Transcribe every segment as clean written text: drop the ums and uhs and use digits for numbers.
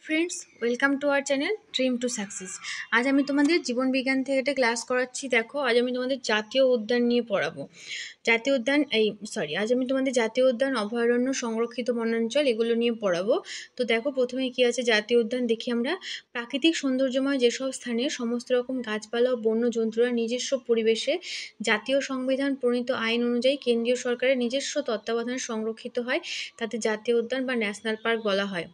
Friends, welcome to our channel dream to success. আজ আমি তোমাদের জীবন বিজ্ঞান থেকে একটা ক্লাস করাচ্ছি। দেখো, আজ আমি তোমাদের জাতীয় উদ্যান নিয়ে পড়াবো। আজ আমি তোমাদের জাতীয় উদ্যান, অভয়ারণ্য, সংরক্ষিত বনাঞ্চল এগুলো নিয়ে পড়াবো। তো দেখো, প্রথমে কি আছে জাতীয় উদ্যান দেখি আমরা। প্রাকৃতিক সৌন্দর্যময় যেসব স্থানে সমস্ত রকম গাছপালা ও বন্য জন্তুরা নিজস্ব পরিবেশে জাতীয় সংবিধান প্রণীত আইন অনুযায়ী কেন্দ্রীয় সরকারের নিজস্ব তত্ত্বাবধানে সংরক্ষিত হয়, তাতে জাতীয় উদ্যান বা ন্যাশনাল পার্ক বলা হয়।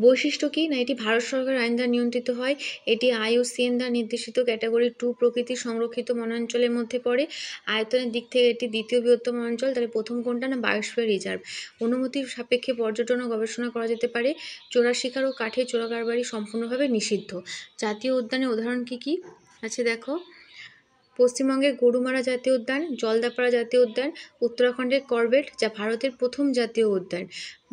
বৈশিষ্ট্য কি না, এটি ভারত সরকার আইন দ্বারা নিয়ন্ত্রিত হয়। এটি IUCN দ্বারা নির্দেশিত ক্যাটাগরি 2 প্রকৃতির সংরক্ষিত বনাঞ্চলের মধ্যে পড়ে। আয়তনের দিক থেকে এটি দ্বিতীয় বৃহত্তম অঞ্চল। তাহলে প্রথম কোনটা না, বায়োস্ফিয়ার রিজার্ভ। অনুমতির সাপেক্ষে পর্যটন ও গবেষণা করা যেতে পারে। চোরা শিকার ও কাঠের চোরাকারবারি সম্পূর্ণভাবে নিষিদ্ধ। জাতীয় উদ্যানের উদাহরণ কি কি আছে দেখো। পশ্চিমবঙ্গের গরুমারা জাতীয় উদ্যান, জলদাপাড়া জাতীয় উদ্যান, উত্তরাখণ্ডের করবেট যা ভারতের প্রথম জাতীয় উদ্যান,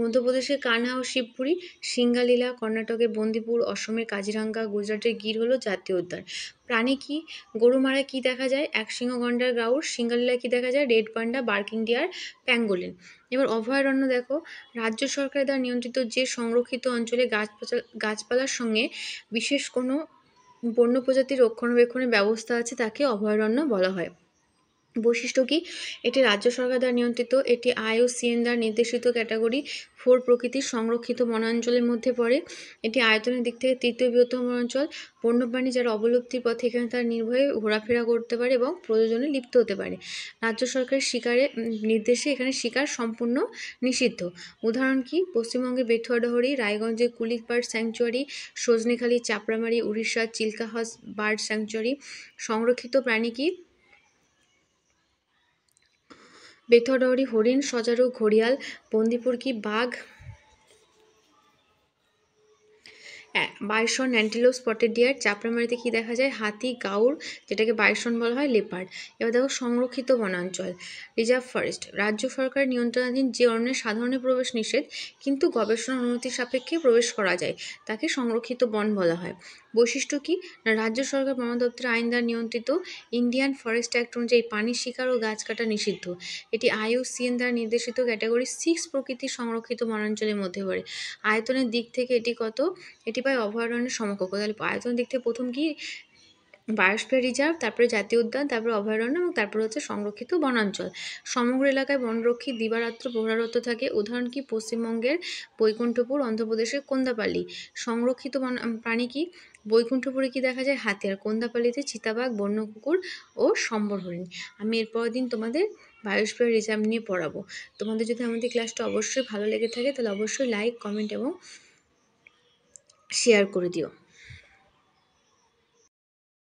মধ্যপ্রদেশের কানহা ও শিবপুরি, সিঙ্গালীলা, কর্ণাটকের বন্দিপুর, অসমের কাজিরাঙ্গা, গুজরাটের গির হলো জাতীয় উদ্যান। প্রাণী কি, গরুমারায় কি দেখা যায়, একশৃঙ্গ গন্ডার গাউর। সিঙ্গালীলায় কি দেখা যায়, red panda, barking deer, pangolin. এবার অভয়ারণ্য দেখো, রাজ্য সরকারের দ্বারা নিয়ন্ত্রিত যে সংরক্ষিত অঞ্চলে গাছপালার সঙ্গে বিশেষ কোনো বন্য প্রজাতির রক্ষণাবেক্ষণের ব্যবস্থা আছে তাকে অভয়ারণ্য বলা হয়। বৈশিষ্ট্য কি, এটি রাজ্য সরকার দ্বারা নিয়ন্ত্রিত। এটি IUCN দ্বারা নির্দেশিত ক্যাটাগরি 4 প্রকৃতির সংরক্ষিত বনাঞ্চলের মধ্যে পড়ে। এটি আয়তনের দিক থেকে তৃতীয় বৃহত্তম অঞ্চল। বন্যপ্রাণী যারা অবলুপ্তির পথে এখানে তারা নির্ভয়ে ঘোরাফেরা করতে পারে এবং প্রয়োজনে লিপ্ত হতে পারে। রাজ্য সরকারের শিকারের নির্দেশে এখানে শিকার সম্পূর্ণ নিষিদ্ধ। উদাহরণ কি, পশ্চিমবঙ্গের বেথুয়াডহরি, রায়গঞ্জের কুলিক বার্ড স্যাংচুয়ারি, সজনেখালি, চাপড়ামারি, উড়িষ্যার চিল্কাহাস বার্ড স্যাংচুয়ারি। সংরক্ষিত প্রাণী কি, বেথুয়াডহরি হরিণ, সজারু, ঘড়িয়াল। বন্দিপুর কি, বাঘ, বাইসন, অ্যান্টিলোপ, স্পটেড ডিয়ার। চাপড়ামারিতে কি দেখা যায়, হাতি, গাউর যেটাকে বাইসন বলা হয়, লেপার্ড। এবার দেখো সংরক্ষিত বনাঞ্চল, রিজার্ভ ফরেস্ট। রাজ্য সরকারের নিয়ন্ত্রণাধীন যে অরণ্যে সাধারণে প্রবেশ নিষেধ কিন্তু গবেষণা অনুমতির সাপেক্ষে প্রবেশ করা যায় তাকে সংরক্ষিত বন বলা হয়। বৈশিষ্ট্য কি না, রাজ্য সরকার বন দপ্তরের আইন দ্বারা নিয়ন্ত্রিত। ইন্ডিয়ান ফরেস্ট অ্যাক্ট অনুযায়ী পানি শিকার ও গাছ কাটা নিষিদ্ধ। এটি IUCN দ্বারা নির্দেশিত ক্যাটাগরি 6 প্রকৃতির সংরক্ষিত বনাঞ্চলের মধ্যে পড়ে। আয়তনের দিক থেকে এটি কত, এটি প্রায় অভয়ারণ্যের সমকক্ষ। তাহলে আয়তনের দিক থেকে প্রথম কি, বায়োস্ফিয়ার রিজার্ভ, তারপরে জাতীয় উদ্যান, তারপরে অভয়ারণ্য এবং তারপরে হচ্ছে সংরক্ষিত বনাঞ্চল। সমগ্র এলাকায় বনরক্ষী দিবারাত্র প্রহরারত থাকে। উদাহরণ কি, পশ্চিমবঙ্গের বৈকুণ্ঠপুর, অন্ধ্রপ্রদেশের কোন্দাপাল্লি। সংরক্ষিত প্রাণী কি, বৈকুণ্ঠপুরে কি দেখা যায়, হাতি, আর কোন্দাপাল্লিতে চিতাবাঘ, বন্য কুকুর ও সম্বর হরিণ। আমি এরপরের দিন তোমাদের বায়োস্ফিয়ার রিজার্ভ নিয়ে পড়াবো। তোমাদের যদি আমাদের ক্লাসটা অবশ্যই ভালো লেগে থাকে তাহলে অবশ্যই লাইক, কমেন্ট এবং শেয়ার করে দিও।